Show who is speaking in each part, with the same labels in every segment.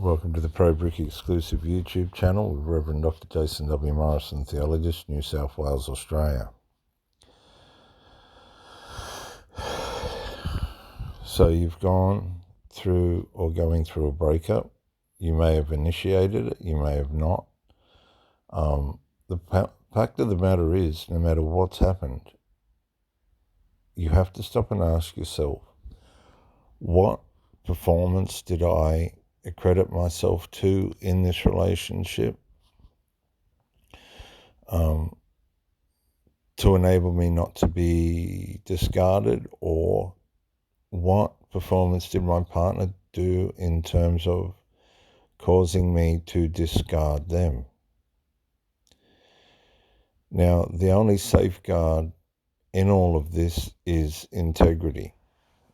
Speaker 1: Welcome to the Pro Brick exclusive YouTube channel with Reverend Dr. Jason W. Morrison, theologist, New South Wales, Australia. So you've gone through or going through a breakup. You may have initiated it, you may have not. The fact of the matter is, no matter what's happened, you have to stop and ask yourself, what performance did I accredit myself to in this relationship to enable me not to be discarded, or what performance did my partner do in terms of causing me to discard them? Now, the only safeguard in all of this is integrity.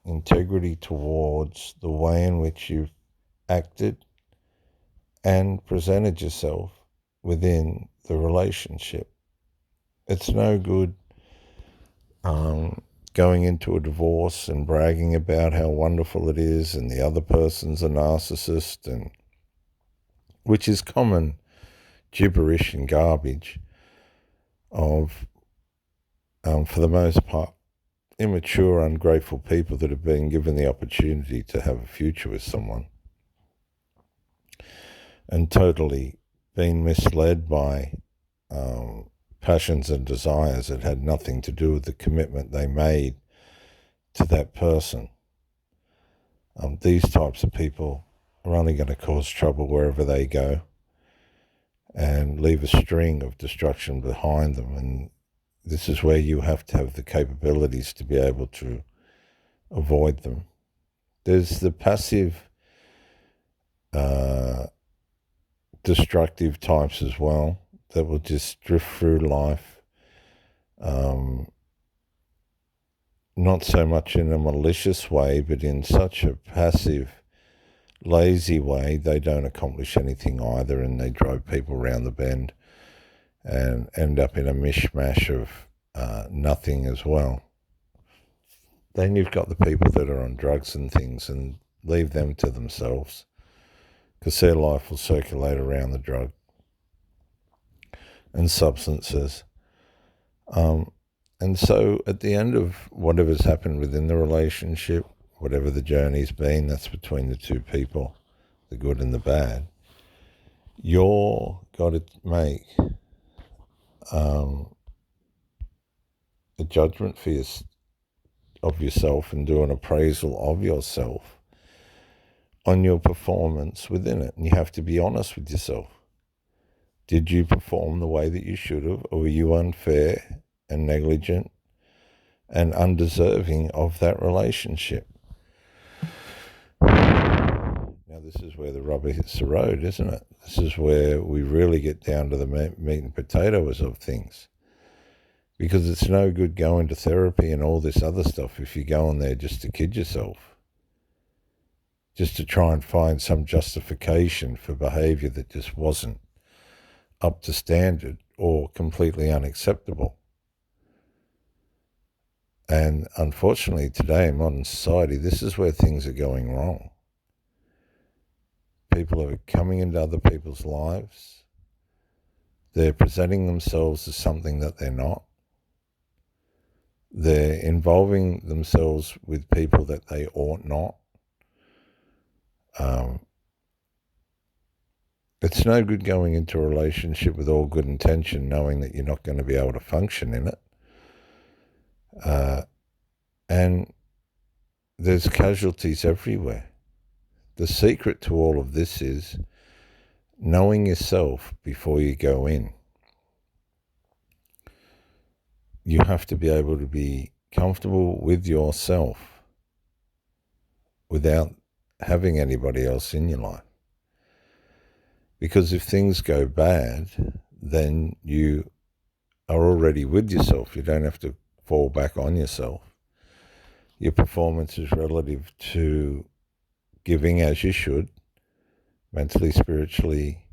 Speaker 1: Integrity towards the way in which you've acted and presented yourself within the relationship. It's no good going into a divorce and bragging about how wonderful it is and the other person's a narcissist, and which is common gibberish and garbage of, for the most part, immature, ungrateful people that have been given the opportunity to have a future with someone and totally been misled by passions and desires that had nothing to do with the commitment they made to that person. These types of people are only going to cause trouble wherever they go and leave a string of destruction behind them. And this is where you have to have the capabilities to be able to avoid them. There's the passive, destructive types as well that will just drift through life, not so much in a malicious way, but in such a passive, lazy way. They don't accomplish anything either, and they drive people around the bend and end up in a mishmash of nothing as well. Then you've got the people that are on drugs and things, and leave them to themselves, because their life will circulate around the drug and substances. And so at the end of whatever's happened within the relationship, whatever the journey's been, that's between the two people, the good and the bad, you're got to make a judgment of yourself and do an appraisal of yourself on your performance within it. And you have to be honest with yourself. Did you perform the way that you should have, or were you unfair and negligent and undeserving of that relationship? Now, this is where the rubber hits the road, isn't it? This is where we really get down to the meat and potatoes of things. Because it's no good going to therapy and all this other stuff if you go in there just to kid yourself, just to try and find some justification for behavior that just wasn't up to standard or completely unacceptable. And unfortunately, today in modern society, this is where things are going wrong. People are coming into other people's lives. They're presenting themselves as something that they're not. They're involving themselves with people that they ought not. It's no good going into a relationship with all good intention, knowing that you're not going to be able to function in it. And there's casualties everywhere. The secret to all of this is knowing yourself before you go in. You have to be able to be comfortable with yourself without having anybody else in your life. Because if things go bad, then you are already with yourself. You don't have to fall back on yourself. Your performance is relative to giving as you should, mentally, spiritually,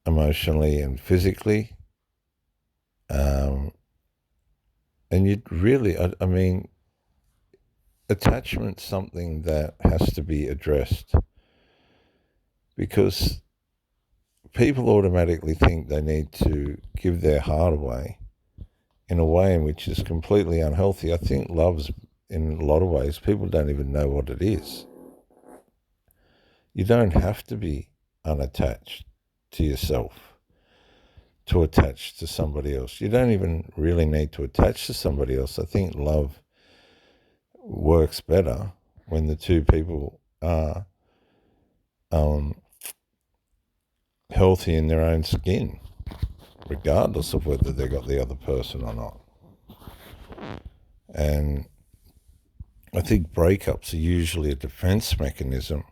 Speaker 1: emotionally, and physically. And you really, I mean, attachment's something that has to be addressed. because people automatically think they need to give their heart away in a way in which is completely unhealthy. I think love's, in a lot of ways, people don't even know what it is. You don't have to be unattached to yourself to attach to somebody else. You don't even really need to attach to somebody else. I think love works better when the two people are healthy in their own skin, regardless of whether they got the other person or not. And I think breakups are usually a defense mechanism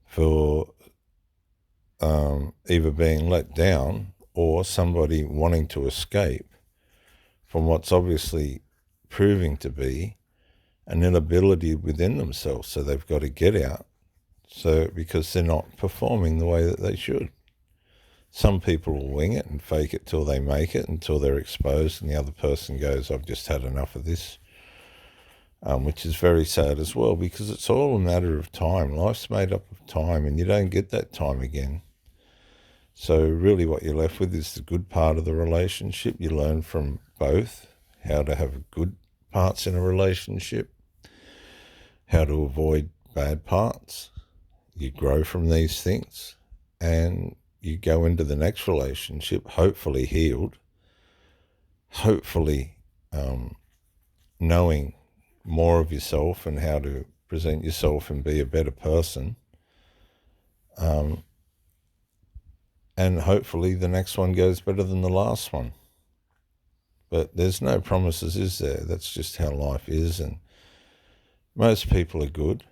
Speaker 1: for either being let down or somebody wanting to escape from what's obviously proving to be an inability within themselves. So they've got to get out, so because they're not performing the way that they should. Some people will wing it and fake it till they make it, until they're exposed and the other person goes, I've just had enough of this, which is very sad as well, because it's all a matter of time. Life's made up of time, and you don't get that time again. So really what you're left with is the good part of the relationship. You learn from both how to have good parts in a relationship, how to avoid bad parts. You grow from these things, and you go into the next relationship hopefully healed, hopefully knowing more of yourself and how to present yourself and be a better person. And hopefully the next one goes better than the last one. But there's no promises, is there? That's just how life is. And most people are good.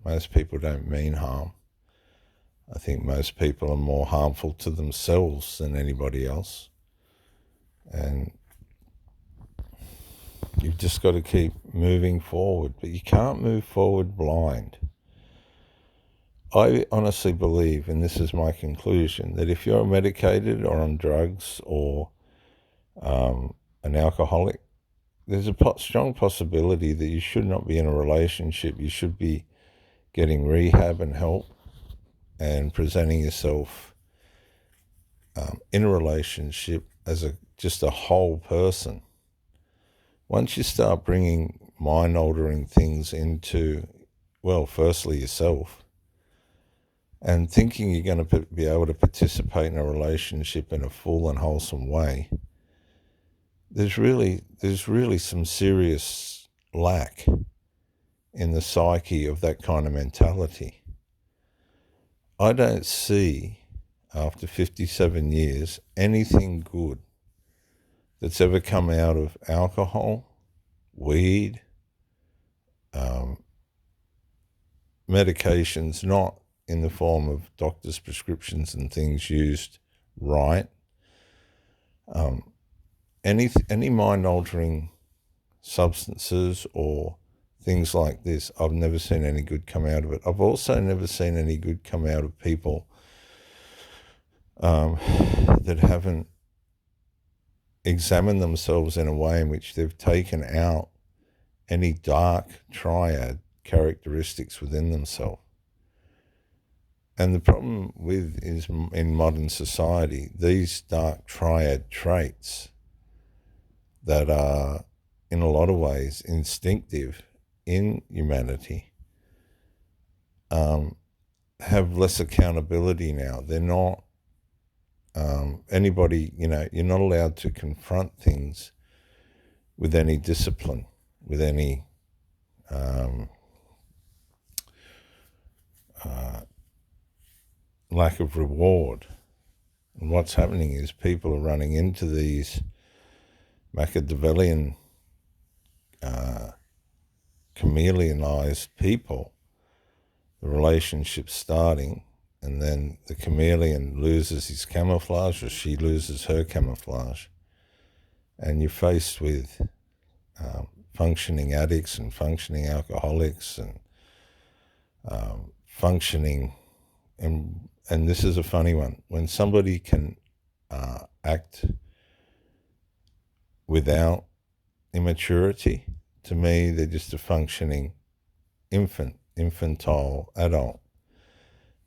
Speaker 1: Most people don't mean harm. I think most people are more harmful to themselves than anybody else. And you've just got to keep moving forward. But you can't move forward blind. I honestly believe, and this is my conclusion, that if you're medicated or on drugs or an alcoholic, there's a strong possibility that you should not be in a relationship. You should be getting rehab and help and presenting yourself in a relationship as just a whole person. Once you start bringing mind-altering things into, well, firstly yourself, and thinking you're going to be able to participate in a relationship in a full and wholesome way, there's really some serious lack in the psyche of that kind of mentality. I don't see, after 57 years, anything good that's ever come out of alcohol, weed, medications, not in the form of doctors' prescriptions and things used right. Any mind-altering substances or things like this, I've never seen any good come out of it. I've also never seen any good come out of people that haven't examined themselves in a way in which they've taken out any dark triad characteristics within themselves. And the problem is in modern society, these dark triad traits that are in a lot of ways instinctive in humanity have less accountability now. They're not anybody, you're not allowed to confront things with any discipline, with any lack of reward. And what's happening is people are running into these Machiavellian chameleonized people, the relationship starting, and then the chameleon loses his camouflage or she loses her camouflage. And you're faced with functioning addicts and functioning alcoholics and functioning, and this is a funny one, when somebody can act without immaturity, to me, they're just a functioning infantile adult.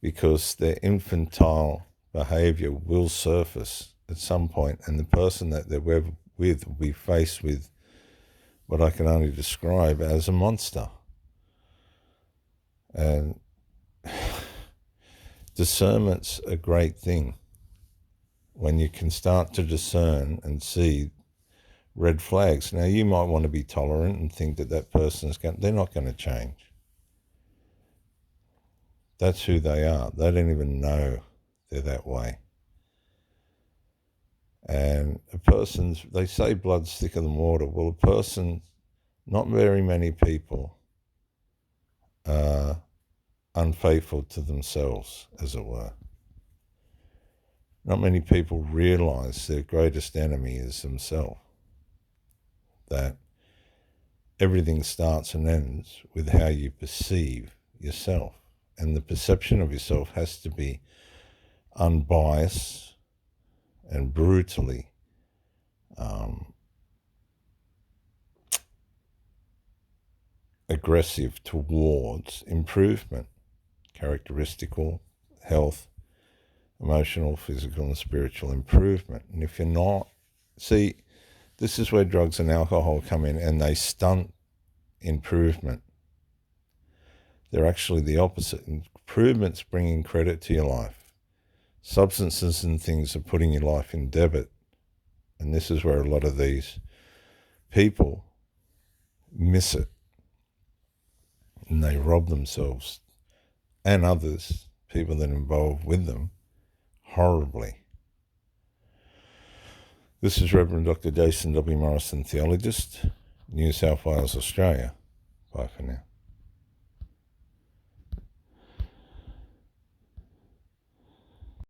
Speaker 1: because their infantile behavior will surface at some point, and the person that they're with will be faced with what I can only describe as a monster. And discernment's a great thing when you can start to discern and see red flags. Now, you might want to be tolerant and think that that person's they're not going to change. That's who they are. They don't even know they're that way. And they say blood's thicker than water. Well, a person, not very many people are unfaithful to themselves, as it were. Not many people realize their greatest enemy is themselves. That everything starts and ends with how you perceive yourself. And the perception of yourself has to be unbiased and brutally aggressive towards improvement, characteristical, health, emotional, physical, and spiritual improvement. And if you're not, see, this is where drugs and alcohol come in, and they stunt improvement. They're actually the opposite. Improvement's bringing credit to your life. Substances and things are putting your life in debit. And this is where a lot of these people miss it. And they rob themselves and others, people that are involved with them, horribly. This is Reverend Dr. Jason W. Morrison, theologist, New South Wales, Australia. Bye for now.